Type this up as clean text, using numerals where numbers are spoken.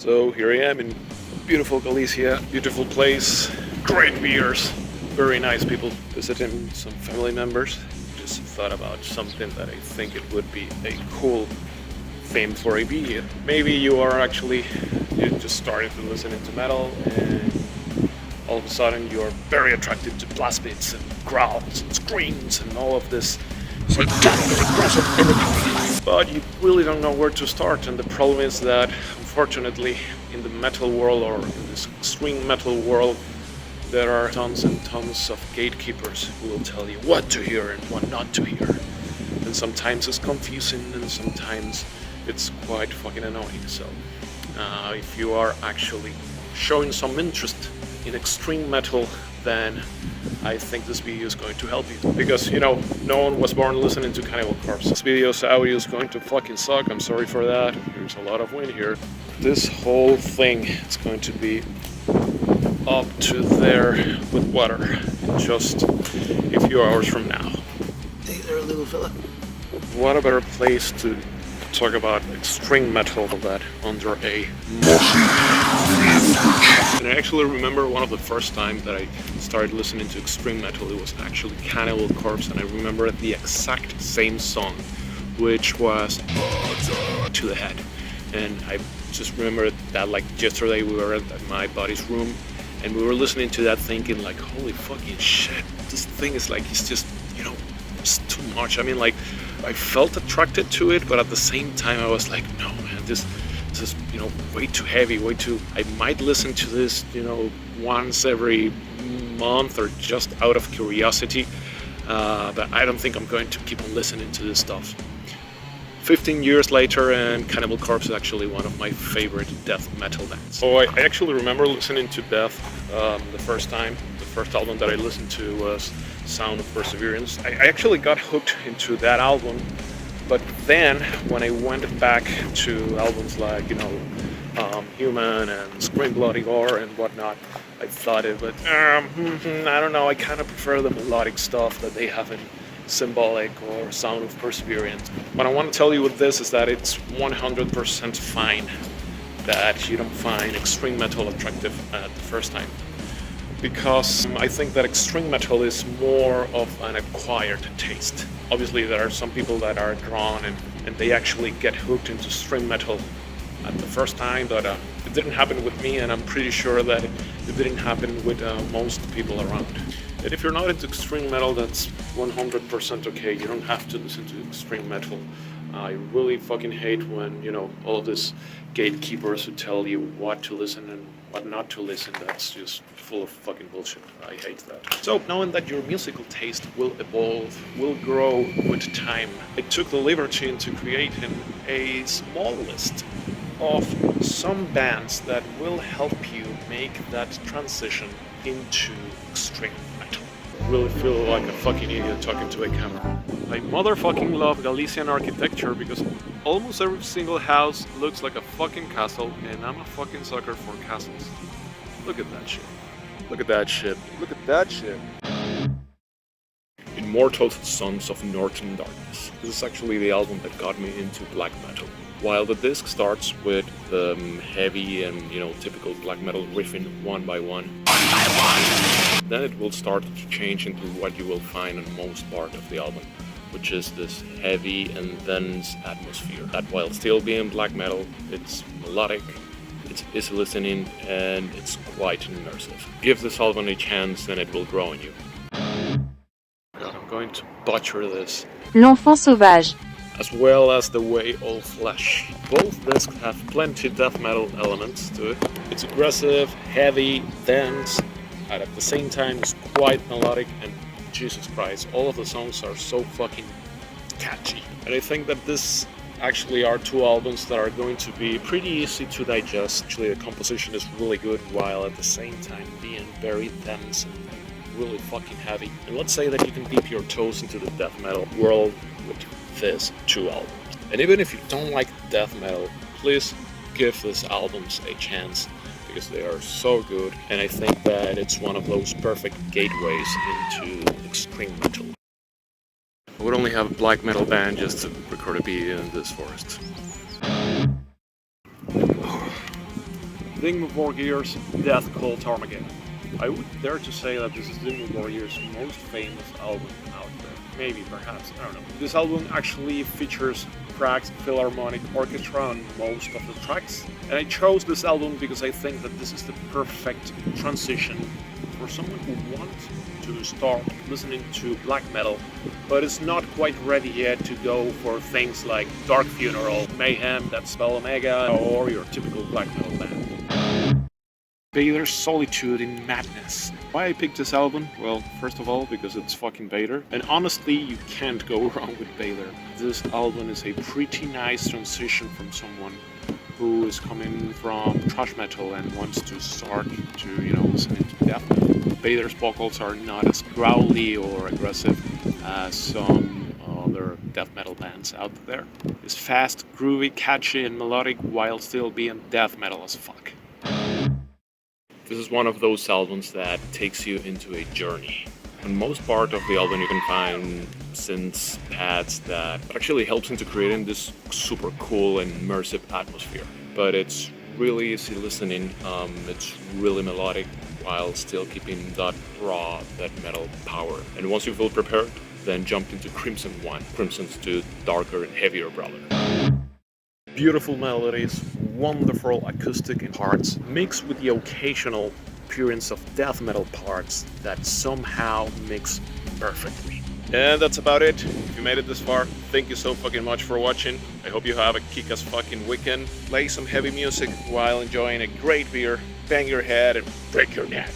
So here I am in beautiful Galicia, beautiful place, great beers, very nice people visiting, some family members. Just thought about something that I think it would be a cool theme for a video. Maybe you just started to listen to metal and all of a sudden you're very attracted to blast beats and growls and screams and all of this satanic aggressive energy. But you really don't know where to start, and the problem is that unfortunately in the metal world, or in this extreme metal world, there are tons and tons of gatekeepers who will tell you what to hear and what not to hear. And sometimes it's confusing and sometimes it's quite fucking annoying. So if you are actually showing some interest in extreme metal, then I think this video is going to help you. Because, no one was born listening to Cannibal Corpse. This video's audio is going to fucking suck, I'm sorry for that. There's a lot of wind here. This whole thing is going to be up to there with water in just a few hours from now. Hey there, little fella. What a better place to talk about extreme metal than that under a And I actually remember one of the first times that I started listening to extreme metal, it was actually Cannibal Corpse, and I remember the exact same song, which was To the Head. And I just remember that like yesterday we were at my buddy's room and we were listening to that thinking like, holy fucking shit, this thing is like, it's just, it's too much. I mean, like, I felt attracted to it, but at the same time I was like, no man, this is way too heavy, way too, I might listen to this once every month or just out of curiosity, but I don't think I'm going to keep on listening to this stuff. 15 years later, and Cannibal Corpse is actually one of my favorite death metal bands. So I actually remember listening to Death the first time. The first album that I listened to was Sound of Perseverance. I actually got hooked into that album, but then when I went back to albums like, Human and Scream Bloody Gore and whatnot, I thought it would, I don't know, I kind of prefer the melodic stuff that they have in Symbolic or Sound of Perseverance. What I want to tell you with this is that it's 100% fine that you don't find extreme metal attractive at the first time. Because I think that extreme metal is more of an acquired taste. Obviously there are some people that are drawn and they actually get hooked into extreme metal at the first time, but it didn't happen with me, and I'm pretty sure that it didn't happen with most people around. And if you're not into extreme metal, that's 100% okay. You don't have to listen to extreme metal. I really fucking hate when, all of these gatekeepers who tell you what to listen and what not to listen. That's just full of fucking bullshit. I hate that. So, knowing that your musical taste will evolve, will grow with time, I took the liberty to create a small list of some bands that will help you make that transition into extreme metal. I really feel like a fucking idiot talking to a camera. I motherfucking love Galician architecture because almost every single house looks like a fucking castle, and I'm a fucking sucker for castles. Look at that shit. Look at that shit. Look at that shit. Immortal Sons of Northern Darkness. This is actually the album that got me into black metal. While the disc starts with the heavy and, typical black metal riffing one by one, then it will start to change into what you will find in most part of the album, which is this heavy and dense atmosphere. That while still being black metal, it's melodic, it's easy listening, and it's quite immersive. Give this album a chance and it will grow on you. God, I'm going to butcher this. L'enfant sauvage. As well as The Way All Flesh. Both discs have plenty death metal elements to it. It's aggressive, heavy, dense, and at the same time it's quite melodic, and Jesus Christ, all of the songs are so fucking catchy. And I think that this actually are two albums that are going to be pretty easy to digest. Actually, the composition is really good while at the same time being very dense and really fucking heavy. And let's say that you can dip your toes into the death metal world with these two albums. And even if you don't like death metal, please give these albums a chance because they are so good, and I think that it's one of those perfect gateways into extreme metal. I would only have a black metal band just to record a video in this forest. Dimmu Borgir's Death Cult Armageddon. I would dare to say that this is Dimmu Borgir's most famous album out there. Maybe, perhaps, I don't know. This album actually features Prague's Philharmonic Orchestra on most of the tracks. And I chose this album because I think that this is the perfect transition for someone who wants to start listening to black metal, but is not quite ready yet to go for things like Dark Funeral, Mayhem, That Spell Omega, or your typical black metal band. Vader's Solitude in Madness. Why I picked this album? Well, first of all, because it's fucking Vader. And honestly, you can't go wrong with Vader. This album is a pretty nice transition from someone who is coming from thrash metal and wants to start to, listen into death metal. Vader's vocals are not as growly or aggressive as some other death metal bands out there. It's fast, groovy, catchy, and melodic while still being death metal as fuck. This is one of those albums that takes you into a journey. On most part of the album you can find synths, pads that actually helps into creating this super cool and immersive atmosphere. But it's really easy listening, it's really melodic while still keeping that raw, that metal power. And once you feel prepared, then jump into Crimson 1, Crimson's two darker and heavier brother. Beautiful melodies, wonderful acoustic parts, mixed with the occasional appearance of death metal parts that somehow mix perfectly. And that's about it. If you made it this far, thank you so fucking much for watching. I hope you have a kick-ass fucking weekend. Play some heavy music while enjoying a great beer, bang your head and break your neck.